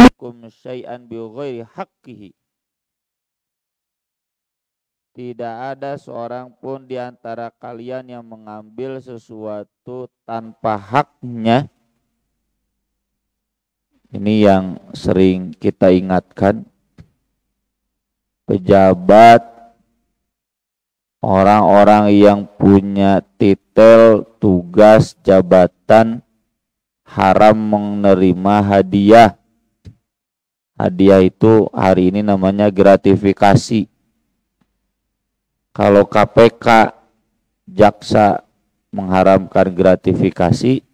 minkum syai'an bi ghairi haqqihi. Tidak ada seorang pun di antara kalian yang mengambil sesuatu tanpa haknya. Ini yang sering kita ingatkan. Pejabat, orang-orang yang punya titel, tugas, jabatan, haram menerima hadiah. Hadiah itu hari ini namanya gratifikasi. Kalau KPK, jaksa mengharamkan gratifikasi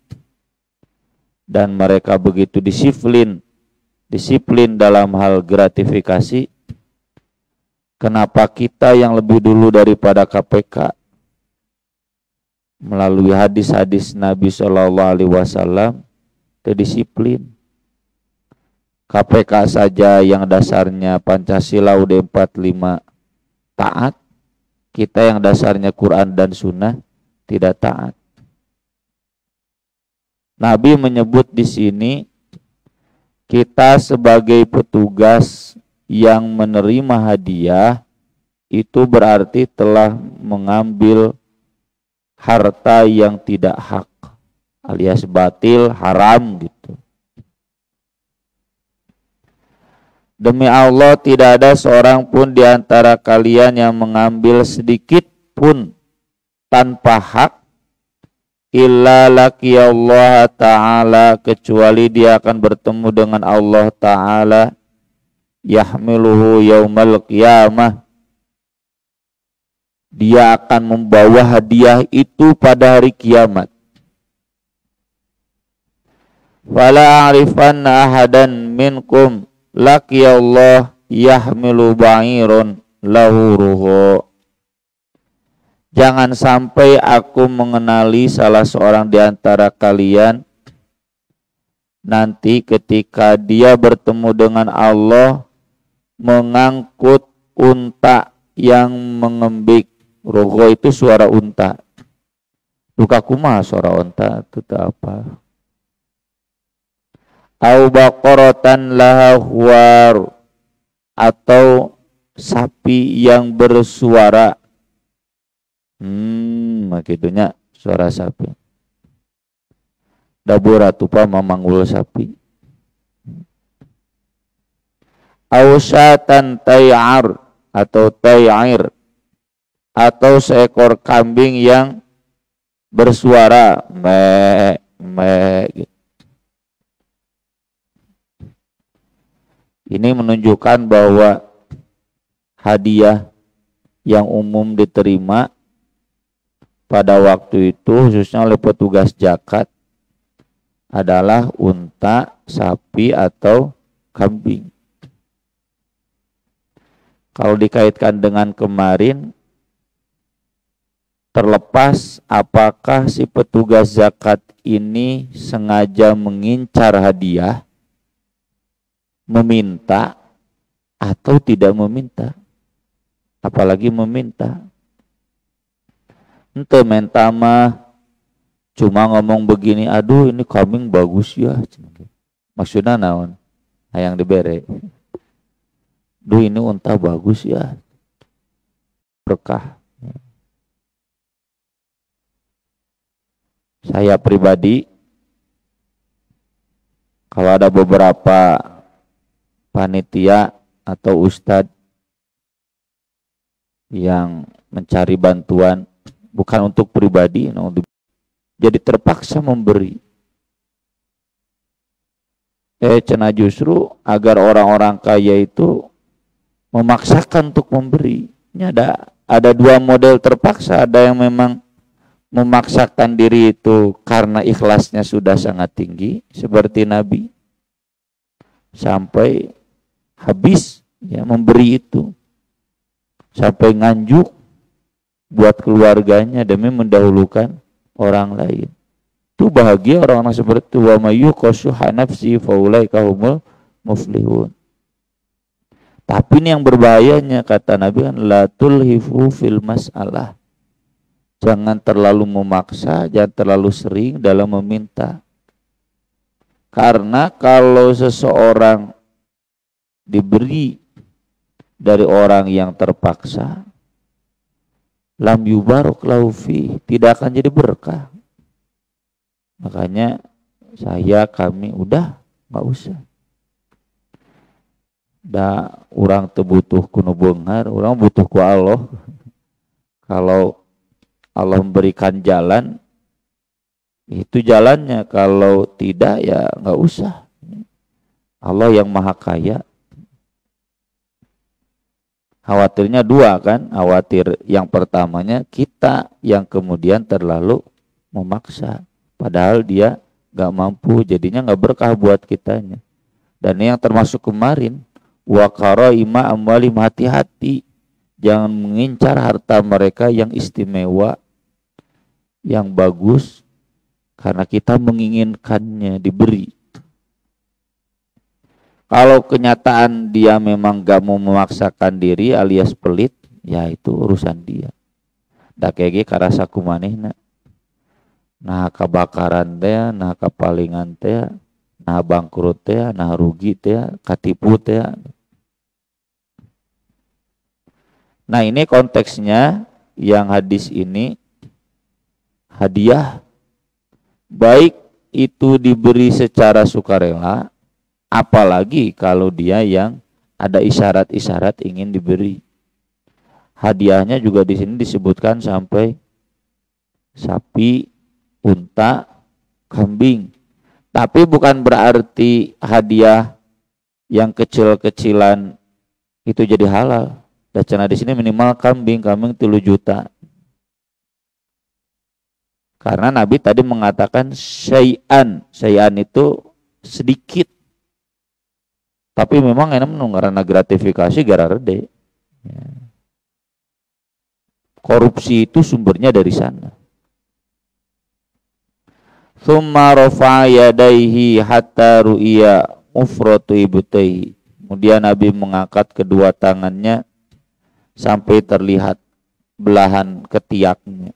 dan mereka begitu disiplin dalam hal gratifikasi, kenapa kita yang lebih dulu daripada KPK melalui hadis-hadis Nabi SAW terdisiplin? KPK saja yang dasarnya Pancasila UUD 45 taat, kita yang dasarnya Quran dan Sunnah tidak taat. Nabi menyebut di sini kita sebagai petugas yang menerima hadiah itu berarti telah mengambil harta yang tidak hak alias batil, haram gitu. Demi Allah tidak ada seorang pun di antara kalian yang mengambil sedikit pun tanpa hak illa laqiyallaha ta'ala, kecuali dia akan bertemu dengan Allah Ta'ala, yahmiluhu yaumal qiyamah, dia akan membawa hadiah itu pada hari kiamat. Fala a'rifanna ahadan minkum laqiyallah yahmilu ba'irun lahu ruhu. Jangan sampai aku mengenali salah seorang di antara kalian nanti ketika dia bertemu dengan Allah mengangkut unta yang mengembik. Ruhu itu suara unta. Luka kumaha suara unta itu apa? Au baqaratan laha huwar, atau sapi yang bersuara. Makitunya suara sapi. Dabura tupa memanggul sapi. Au syatan tay'ar atau tay'ir, atau seekor kambing yang bersuara me gitu. Ini menunjukkan bahwa hadiah yang umum diterima pada waktu itu khususnya oleh petugas zakat adalah unta, sapi, atau kambing. Kalau dikaitkan dengan kemarin, terlepas apakah si petugas zakat ini sengaja mengincar hadiah, meminta atau tidak meminta, apalagi meminta. Ente minta mah cuma ngomong begini, aduh ini kambing bagus ya, maksudnya naon, hayang dibere, duh ini unta bagus ya, berkah. Saya pribadi kalau ada beberapa panitia atau ustadz yang mencari bantuan bukan untuk pribadi, jadi terpaksa memberi. Cenah justru agar orang-orang kaya itu memaksakan untuk memberi. Ini ada dua model terpaksa, ada yang memang memaksakan diri itu karena ikhlasnya sudah sangat tinggi seperti Nabi sampai habis ya memberi itu, sampai nganjuk buat keluarganya demi mendahulukan orang lain. Itu bahagia orang-orang seperti itu. Wa may yuqashuha nafsi faulaika humul muflihun. Tapi ini yang berbahayanya kata Nabi kan, la tulhifu fil mas'alah. Jangan terlalu memaksa, jangan terlalu sering dalam meminta. Karena kalau seseorang diberi dari orang yang terpaksa, lam yubarak lahu fi, tidak akan jadi berkah. Makanya kami udah nggak usah. Da orang tebutuh kuno beunghar, orang butuh ku Allah. Kalau Allah memberikan jalan, itu jalannya. Kalau tidak ya nggak usah. Allah yang maha kaya. Khawatirnya dua kan, khawatir yang pertamanya kita yang kemudian terlalu memaksa. Padahal dia nggak mampu, jadinya nggak berkah buat kitanya. Dan yang termasuk kemarin, wa qaraima amwalim, hati-hati jangan mengincar harta mereka yang istimewa, yang bagus, karena kita menginginkannya diberi. Kalau kenyataan dia memang gak mau memaksakan diri alias pelit, ya itu urusan dia. Da kege karasa kumanehna. Nah kebakaran teh, nah kepalingan teh, nah bangkrut teh, nah rugi teh, katipu teh. Nah ini konteksnya yang hadis ini hadiah, baik itu diberi secara sukarela, apalagi kalau dia yang ada isyarat-isyarat ingin diberi. Hadiahnya juga di sini disebutkan sampai sapi, unta, kambing. Tapi bukan berarti hadiah yang kecil-kecilan itu jadi halal. Dan di sini minimal kambing 3 juta. Karena Nabi tadi mengatakan syai'an itu sedikit. Tapi memang enak menunggarana gratifikasi gara rede. Ya. Korupsi itu sumbernya dari sana. Tsumma rafa'a yadayhi hatta ru'iya mufratu ibtayhi. Kemudian Nabi mengangkat kedua tangannya sampai terlihat belahan ketiaknya.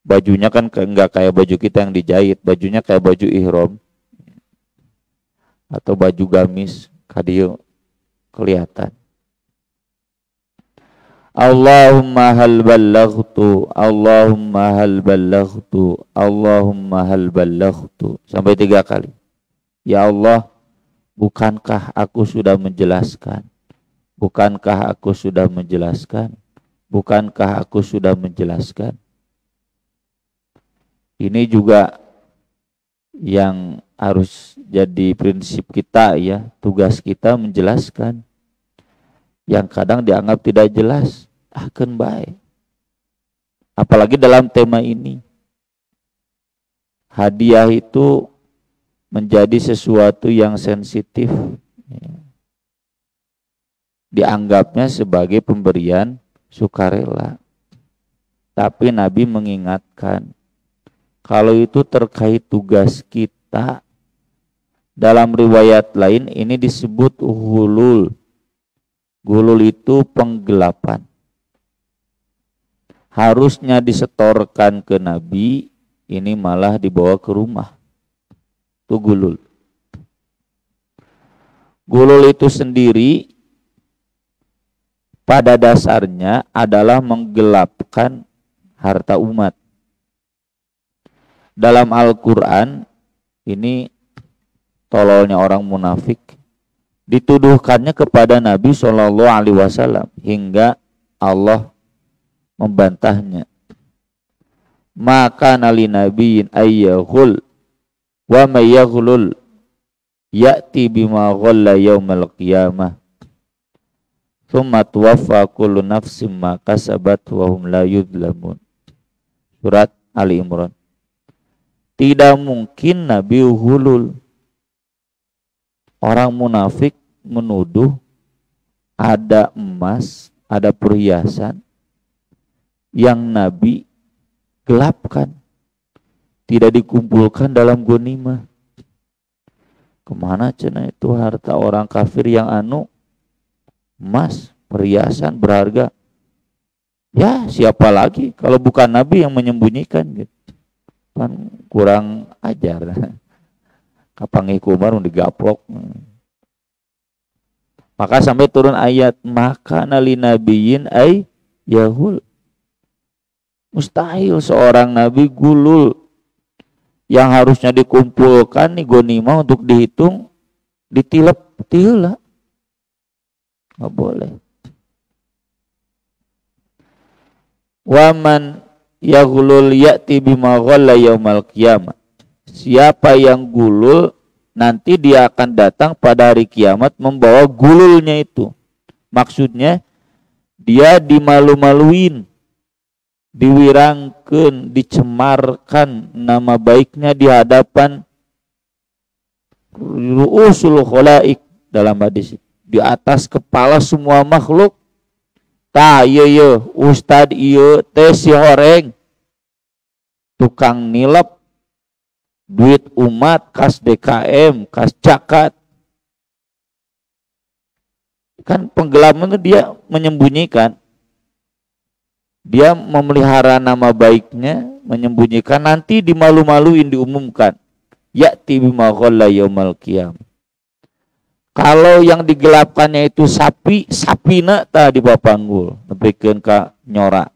Bajunya kan enggak kayak baju kita yang dijahit, bajunya kayak baju ihram atau baju gamis, kadieu kelihatan. Allahumma hal ballaghtu, Allahumma hal ballaghtu, Allahumma hal ballaghtu, sampai 3 kali. Ya Allah, bukankah aku sudah menjelaskan? Bukankah aku sudah menjelaskan? Bukankah aku sudah menjelaskan? Ini juga yang harus jadi prinsip kita ya, tugas kita menjelaskan. Yang kadang dianggap tidak jelas, akan baik. Apalagi dalam tema ini. Hadiah itu menjadi sesuatu yang sensitif. Ya. Dianggapnya sebagai pemberian sukarela. Tapi Nabi mengingatkan, kalau itu terkait tugas kita, dalam riwayat lain ini disebut ghulul. Ghulul itu penggelapan. Harusnya disetorkan ke Nabi, ini malah dibawa ke rumah. Itu ghulul. Ghulul itu sendiri pada dasarnya adalah menggelapkan harta umat. Dalam Al-Quran ini tololnya orang munafik dituduhkannya kepada Nabi SAW hingga Allah membantahnya. Maka nali nabiyin ayyahul wa mayyaghlul ya'ti bima ghalla yaumal qiyamah. Tsumma tuwaffa kullu nafsin ma kasabat wa hum la yudlamun. Surat Ali Imran. Tidak mungkin Nabi hulul. Orang munafik menuduh ada emas, ada perhiasan yang Nabi gelapkan, tidak dikumpulkan dalam ghanimah. Kemana cenah itu harta orang kafir yang emas, perhiasan berharga? Ya siapa lagi kalau bukan Nabi yang menyembunyikan gitu. Kan kurang ajar. Kapanggih ku Umar digaplok. Maka sampai turun ayat maka nali nabiyin ay yahul. Mustahil seorang nabi gulul. Yang harusnya dikumpulkan nih gonima untuk dihitung ditilep tila. Nggak boleh. Waman yaghulul ya'ti bima ghalla yaumal qiyamah. Siapa yang gulul nanti dia akan datang pada hari kiamat membawa gululnya itu. Maksudnya dia dimalu-maluin, diwirangkeun, dicemarkan nama baiknya di hadapan ru'usul khalaik dalam hadis. Di atas kepala semua makhluk. Tah ieu ustad ieu teh si horeng tukang nilep duit umat kas DKM kas cakat. Kan penggelapan itu dia menyembunyikan, dia memelihara nama baiknya, menyembunyikan, nanti dimalu-maluin diumumkan ya'ti bima ghalla yaumal qiyamah. Kalau yang digelapkannya itu sapi, sapina tah di bapanggul, nepikeun ka nyora.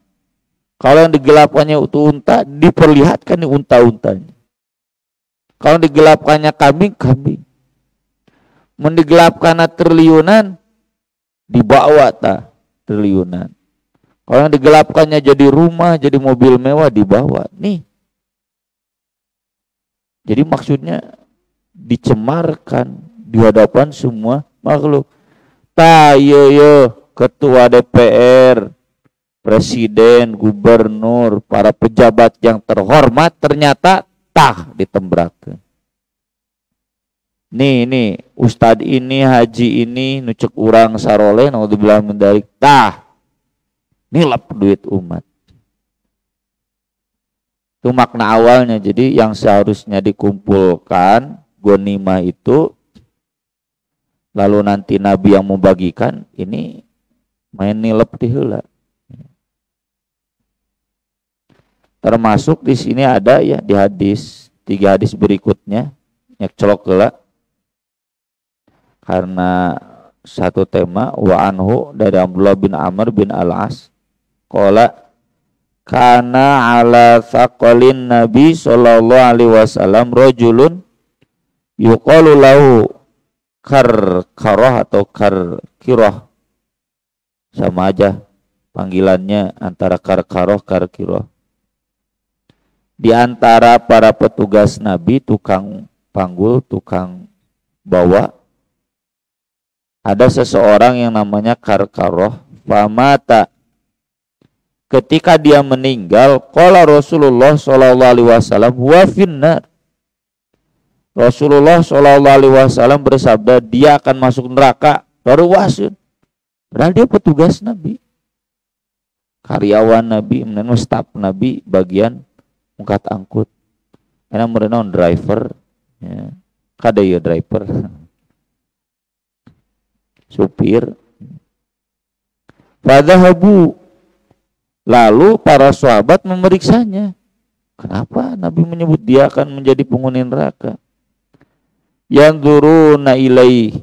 Kalau yang digelapkannya itu unta, diperlihatkan di unta-untanya. Kalau digelapkannya kambing, kambing. Mun digelapkannya triliunan, dibawa tah triliunan. Kalau yang digelapkannya jadi rumah, jadi mobil mewah, dibawa. Nih. Jadi maksudnya dicemarkan di hadapan semua makhluk. Tah ieu ketua DPR, presiden, gubernur, para pejabat yang terhormat ternyata tah ditembrakeun. Nih ustad ini, haji ini nucuk urang saroleh naudzubillah min dzalik tah nilap duit umat. Itu makna awalnya. Jadi yang seharusnya dikumpulkan ghanimah itu, lalu nanti Nabi yang membagikan, ini main nilep ti heula. Termasuk di sini ada ya di hadis, 3 hadis berikutnya nya colok heula. Karena satu tema wa anhu dari Abdullah bin Amr bin Al-As qala kana ala saqalin Nabi sallallahu alaihi wasallam rajulun yuqalu lahu karkarah atau karkirah, sama aja panggilannya antara karkaroh karkirah. Di antara para petugas Nabi, tukang panggul, tukang bawa, ada seseorang yang namanya karkaroh. Famata, ketika dia meninggal, qala Rasulullah sallallahu alaihi wasallam wa finnar. Rasulullah sallallahu alaihi wasallam bersabda dia akan masuk neraka. Baru wasun. Padahal dia petugas Nabi, karyawan Nabi, staf Nabi, bagian angkat angkut. Enak merenang driver, ya. Kada ya driver, supir. Fadhahabu, lalu para sahabat memeriksanya. Kenapa Nabi menyebut dia akan menjadi penghuni neraka? Yanzuruna ilaihi,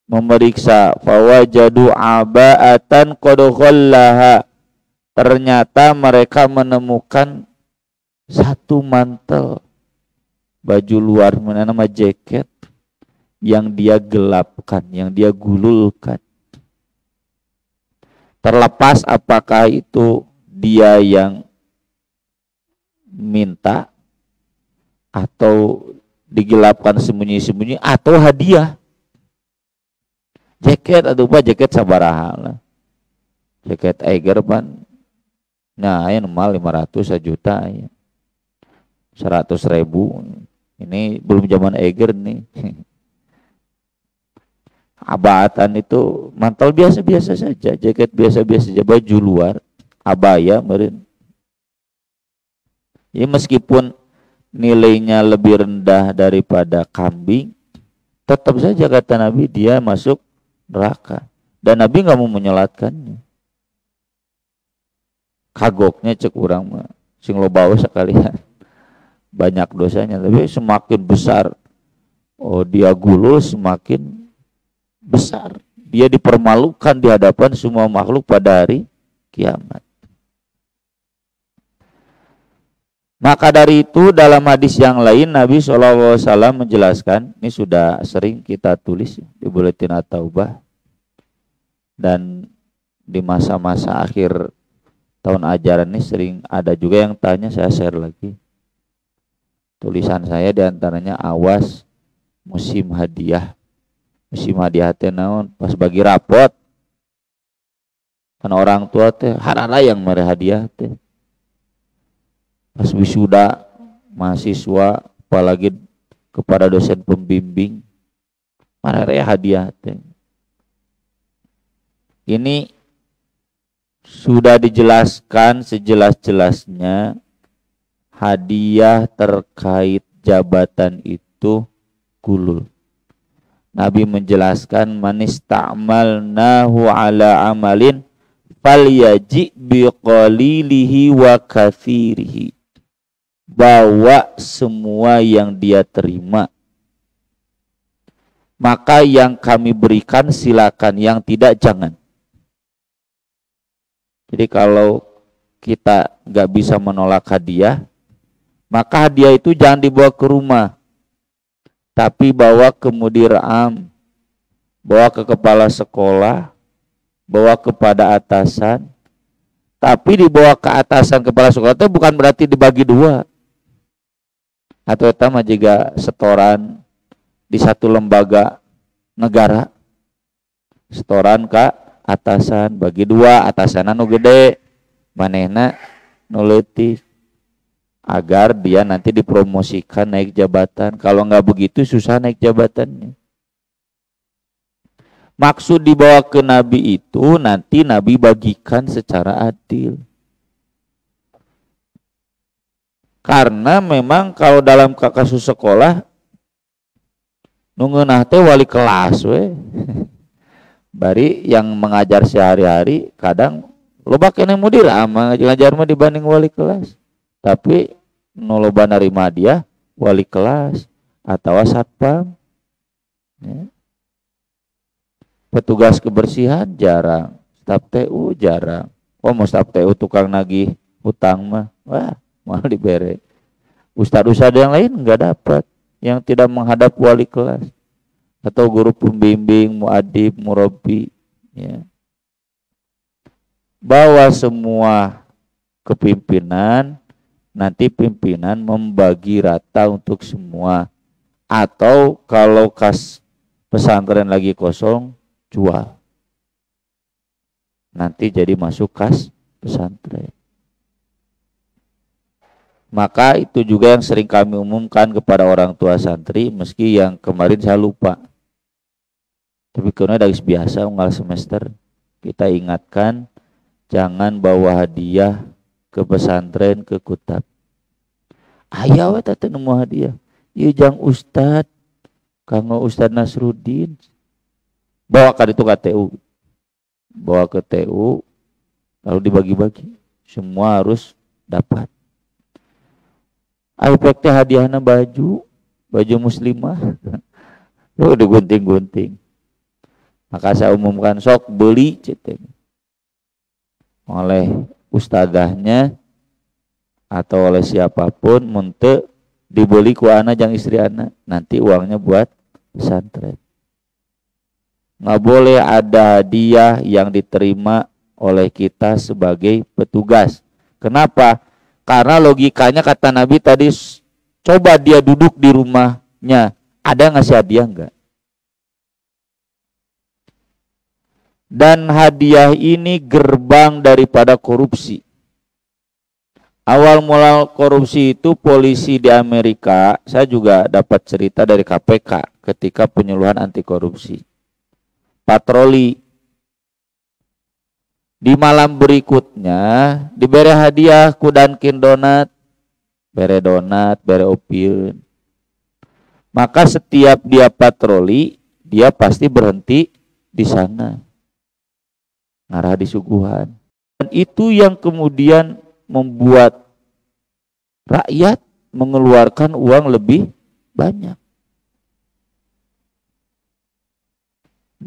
memeriksa, fawajadu aba'atan qad ghallaha, ternyata mereka menemukan satu mantel baju luar, nama jaket yang dia gelapkan, yang dia gululkan. Terlepas apakah itu dia yang minta atau digelapkan sembunyi-sembunyi atau hadiah. Jaket atau apa jaket sabaraha lah. Jaket Eiger ban. Nah, aya normal 500 juta ya. 100.000. Ini belum zaman Eiger nih. Abatan itu mantel biasa-biasa saja, jaket biasa-biasa saja, baju luar, abaya meureun. Ya meskipun nilainya lebih rendah daripada kambing, tetap saja kata Nabi dia masuk neraka. Dan Nabi nggak mau menyolatkannya. Kagoknya cek urang mah sing loba sekalian banyak dosanya, tapi semakin besar oh dia gulul semakin besar. Dia dipermalukan di hadapan semua makhluk pada hari kiamat. Maka dari itu dalam hadis yang lain Nabi SAW menjelaskan, ini sudah sering kita tulis di Buletin At-Taubah, dan di masa-masa akhir tahun ajaran ini sering ada juga yang tanya, saya share lagi. Tulisan saya diantaranya, awas musim hadiah. Musim hadiah teh naon? Pas bagi rapot. Kan orang tua teh harara yang mere hadiah teh. Pas wisuda mahasiswa, apalagi kepada dosen pembimbing, marere hadiah teh. Ini sudah dijelaskan sejelas-jelasnya, hadiah terkait jabatan itu gulul. Nabi menjelaskan, man ista'malnahu ala amalin falyaji biqalilihi wa kathirihi. Bawa semua yang dia terima, maka yang kami berikan silakan, yang tidak jangan. Jadi kalau kita nggak bisa menolak hadiah, maka hadiah itu jangan dibawa ke rumah, tapi bawa ke mudir am, bawa ke kepala sekolah, bawa kepada atasan. Tapi dibawa ke atasan kepala sekolah itu bukan berarti dibagi dua. Atau etama juga setoran di satu lembaga negara, setoran ke atasan bagi dua, atasan nu gede, manehna nu leutik, agar dia nanti dipromosikan naik jabatan. Kalau nggak begitu susah naik jabatannya. Maksud dibawa ke Nabi itu nanti Nabi bagikan secara adil. Karena memang kalau dalam kasus sekolah nungeunah teh wali kelas we. Bari yang mengajar sehari-hari kadang loba keneh mudir ama ngajar mah dibanding wali kelas. Tapi nu loba narima dia wali kelas atau satpam. Ya. Petugas kebersihan jarang, staf TU jarang. Oh mau staf TU tukang nagih hutang mah, wah malah dibere. Ustadz-ustadz yang lain nggak dapat, yang tidak menghadap wali kelas atau guru pembimbing, muadib, murabi. Ya. Bawa semua kepimpinan, nanti pimpinan membagi rata untuk semua. Atau kalau kas pesantren lagi kosong, jual. Nanti jadi masuk kas pesantren. Maka itu juga yang sering kami umumkan kepada orang tua santri, meski yang kemarin saya lupa. Tapi karena dari biasa unggal semester kita ingatkan, jangan bawa hadiah ke pesantren, ke kutab. Aya we teh nemu hadiah. Ieu jang ustad, kanggo Ustad Nasruddin. Bawa ke itu KTU. Bawa ke TU lalu dibagi-bagi. Semua harus dapat. Efek teh hadiahna baju muslimah. Yo digunting-gunting. Maka saya umumkan sok beli ceteng oleh ustadzahnya atau oleh siapapun, munte dibeli ku anak jang istri anak, nanti uangnya buat pesantren. Nggak boleh ada hadiah yang diterima oleh kita sebagai petugas. Kenapa? Karena logikanya kata Nabi tadi, coba dia duduk di rumahnya, ada ngasih hadiah enggak? Dan hadiah ini gerbang daripada korupsi. Awal mula korupsi itu polisi di Amerika, saya juga dapat cerita dari KPK ketika penyuluhan anti korupsi. Patroli. Di malam berikutnya diberi hadiah ku Dunkin Donat, bere donat, bere opiun. Maka setiap dia patroli, dia pasti berhenti di sana. Ngarah di suguhan. Dan itu yang kemudian membuat rakyat mengeluarkan uang lebih banyak.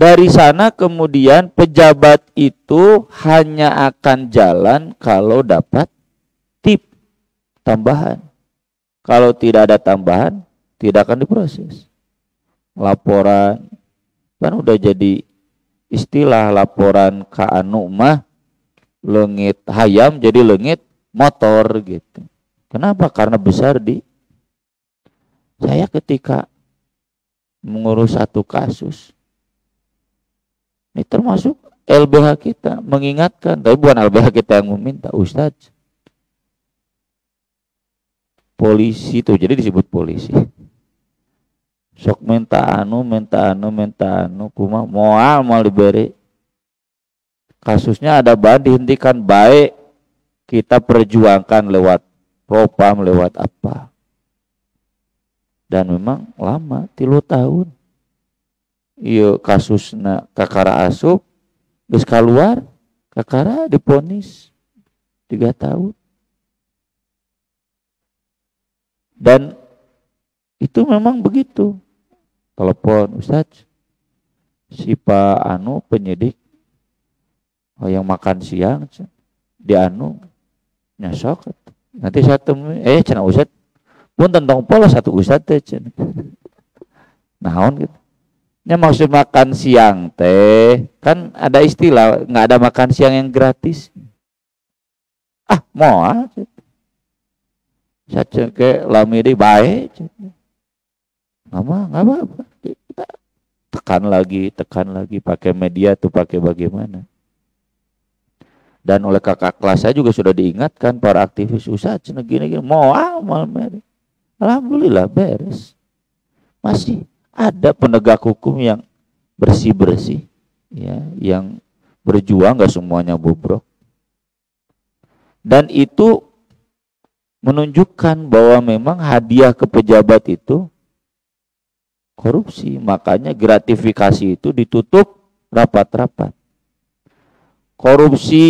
Dari sana kemudian pejabat itu hanya akan jalan kalau dapat tip tambahan. Kalau tidak ada tambahan, tidak akan diproses. Laporan, kan udah jadi istilah laporan ka anu mah leungit hayam jadi leungit motor gitu. Kenapa? Karena besar di saya ketika mengurus satu kasus. Ini termasuk LBH kita mengingatkan, tapi bukan LBH kita yang meminta, Ustadz. Polisi itu, jadi disebut polisi. Sok minta anu, kuma moal diberi. Kasusnya ada bahan dihentikan baik, kita perjuangkan lewat propam, lewat apa. Dan memang lama, 3 tahun. Iya kasusna kakara asup geus kaluar kakara diponis 3 tahun. Dan itu memang begitu. Telepon, Ustadz, si Pak anu penyidik yang makan siang di anu nyasok. Nanti saya temui, cenah Ustadz pun tentang pola satu Ustadz teh cenah. Naon gitu. Nya maksud makan siang teh kan ada istilah nggak ada makan siang yang gratis. Mau saja ke lamiri baik. Nggak apa-apa. Kita tekan lagi pakai media tuh pakai bagaimana. Dan oleh kakak kelas saya juga sudah diingatkan para aktivis usaha gini mau malam. Alhamdulillah beres. Masih ada penegak hukum yang bersih-bersih, ya, yang berjuang, nggak semuanya bobrok. Dan itu menunjukkan bahwa memang hadiah ke pejabat itu korupsi. Makanya gratifikasi itu ditutup rapat-rapat. Korupsi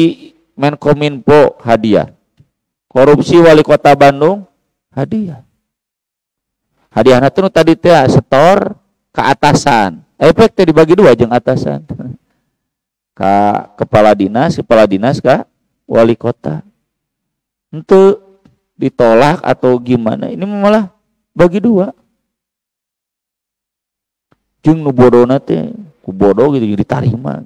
Menkominfo hadiah. Korupsi Wali Kota Bandung hadiah. Hadiahna tuh tadi teh setor ke atasan. Efek teh dibagi 2 jeung atasan. Ka kepala dinas ka wali kota. Itu ditolak atau gimana? Ini malah bagi 2. Jeung nu bodona teh ku bodoh gitu ditarima.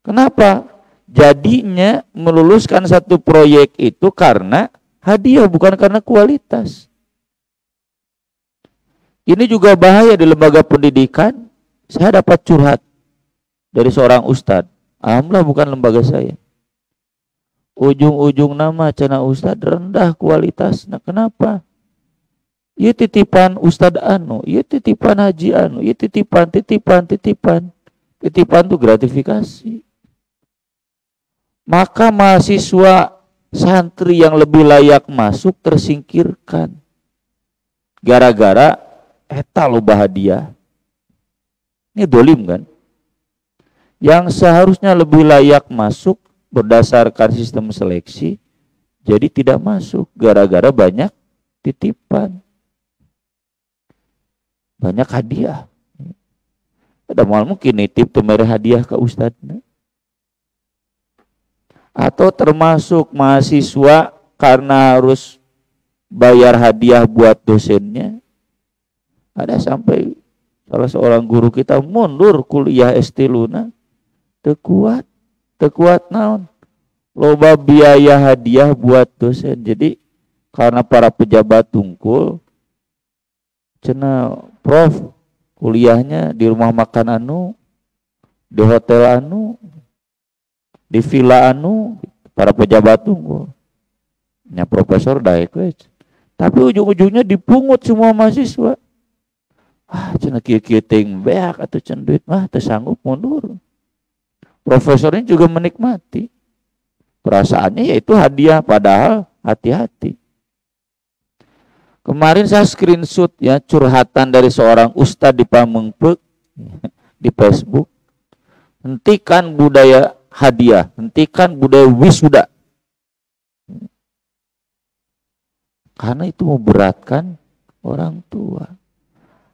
Kenapa? Jadinya meluluskan satu proyek itu karena hadiah bukan karena kualitas. Ini juga bahaya di lembaga pendidikan. Saya dapat curhat dari seorang ustadz. Alhamdulillah bukan lembaga saya. Ujung-ujung nama cenah ustadz rendah kualitas. Nah kenapa? Ieu titipan ustadz anu, ieu titipan haji anu, ieu titipan. Titipan itu gratifikasi. Maka mahasiswa santri yang lebih layak masuk tersingkirkan. Gara-gara eta lo bahagia. Ini dolim kan? Yang seharusnya lebih layak masuk berdasarkan sistem seleksi, jadi tidak masuk gara-gara banyak titipan, banyak hadiah. Ada mal mungkin nitip temere hadiah ke ustadz. Atau termasuk mahasiswa karena harus bayar hadiah buat dosennya. Ada sampai salah seorang guru kita mundur kuliah S3 teu kuat naon loba biaya hadiah buat dosen. Jadi karena para pejabat tungkul cenah prof kuliahnya di rumah makan anu, di hotel anu, di villa anu, para pejabat tungkul nya profesor daek we. Tapi ujung-ujungnya dipungut semua mahasiswa. Cenah kieu-kieu teuing beak atuh can duit mah teu sanggup mundur. Profesornya juga menikmati. Perasaannya yaitu hadiah padahal hati-hati. Kemarin saya screenshot ya curhatan dari seorang ustadz di Pamengpeuk di Facebook. Hentikan budaya hadiah, hentikan budaya wisuda. Karena itu memberatkan orang tua.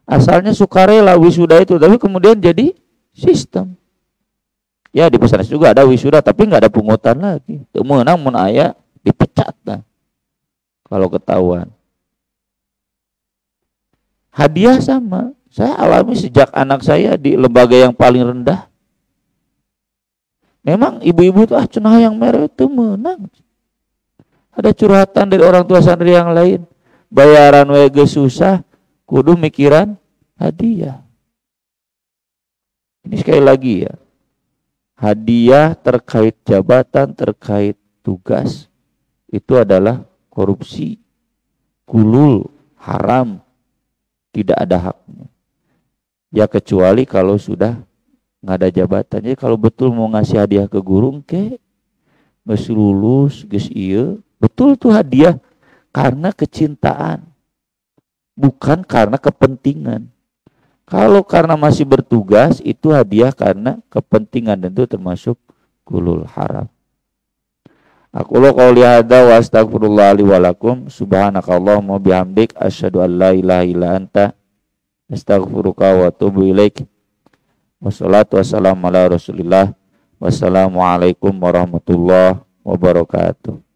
Asalnya sukarela wisuda itu, tapi kemudian jadi Sistem. Ya di pesantren juga ada wisuda tapi nggak ada pungutan lagi. Teu meunang mun aya dipecat nah. Kalau ketahuan. Hadiah sama. Saya alami sejak anak saya di lembaga yang paling rendah. Memang ibu-ibu tuh cenah yang merah itu menang. Ada curhatan dari orang tua santri yang lain. Bayaran wege susah, kudu mikiran hadiah. Ini sekali lagi ya. Hadiah terkait jabatan, terkait tugas itu adalah korupsi, gulul, haram, tidak ada haknya. Ya kecuali kalau sudah nggak ada jabatan. Jadi kalau betul mau ngasih hadiah ke guru, geus lulus, geus ieu, betul tuh hadiah karena kecintaan, bukan karena kepentingan. Kalau karena masih bertugas, itu hadiah karena kepentingan dan itu termasuk gulul haram. Aku lo qauli hadza wa astaghfirullah li wa lakum subhanakallahumma bihamdik asyhadu an la ilaha illa anta astaghfiruka wa atubu ilaik. Wassalatu wassalamu ala Rasulillah. Wassalamualaikum warahmatullahi wabarakatuh.